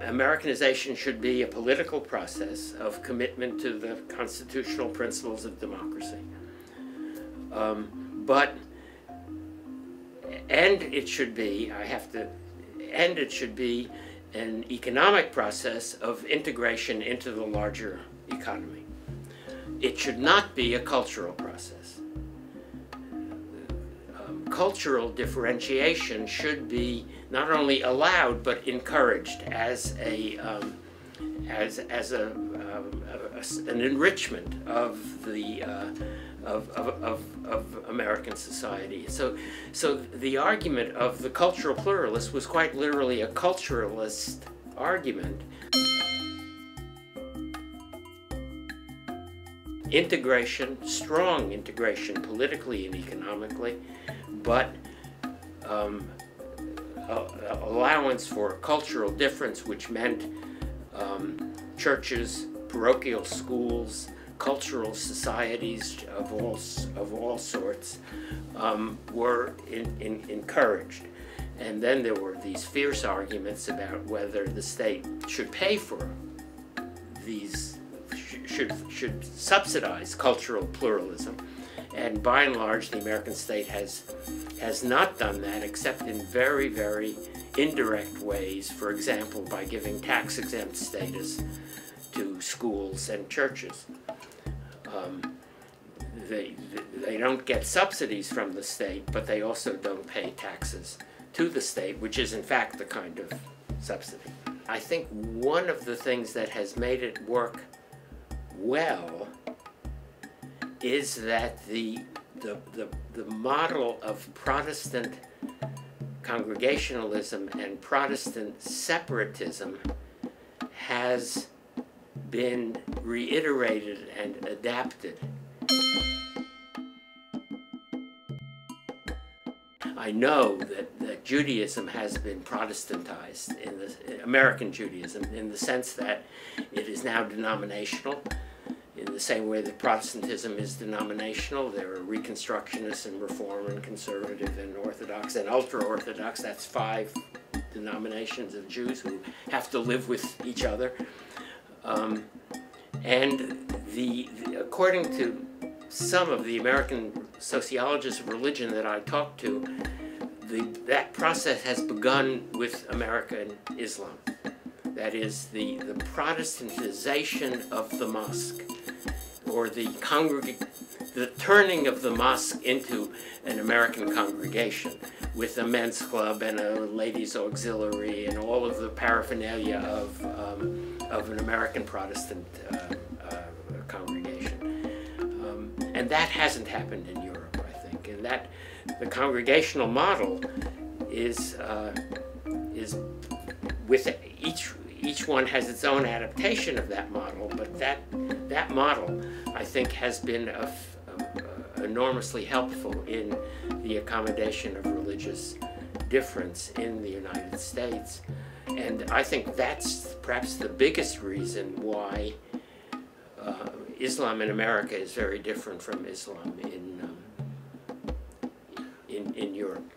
Americanization should be a political process of commitment to the constitutional principles of democracy. And it should be, it should be an economic process of integration into the larger economy. It should not be a cultural process. Cultural differentiation should be not only allowed but encouraged as an enrichment of the of American society. So the argument of the cultural pluralist was quite literally a culturalist argument. Integration, strong integration politically and economically, but allowance for cultural difference, which meant churches, parochial schools, cultural societies of all sorts were encouraged. And then there were these fierce arguments about whether the state should pay for these, should subsidize cultural pluralism. And by and large, the American state has not done that, except in very, very indirect ways. For example, by giving tax-exempt status to schools and churches. They don't get subsidies from the state, but they also don't pay taxes to the state, which is in fact the kind of subsidy. I think one of the things that has made it work well is that the model of Protestant Congregationalism and Protestant separatism has been reiterated and adapted. I know that Judaism has been Protestantized, American Judaism, in the sense that it is now denominational. In the same way that Protestantism is denominational, there are Reconstructionists and Reform and Conservative and Orthodox and Ultra-Orthodox. That's 5 denominations of Jews who have to live with each other. According to some of the American sociologists of religion that I talked to, that process has begun with American Islam. That is, the Protestantization of the mosque, or the turning of the mosque into an American congregation, with a men's club and a ladies' auxiliary and all of the paraphernalia of an American Protestant congregation. And that hasn't happened in Europe, I think. And that the congregational model is with each one has its own adaptation of that model, but that model, I think, has been enormously helpful in the accommodation of religious difference in the United States. And I think that's perhaps the biggest reason why Islam in America is very different from Islam in Europe.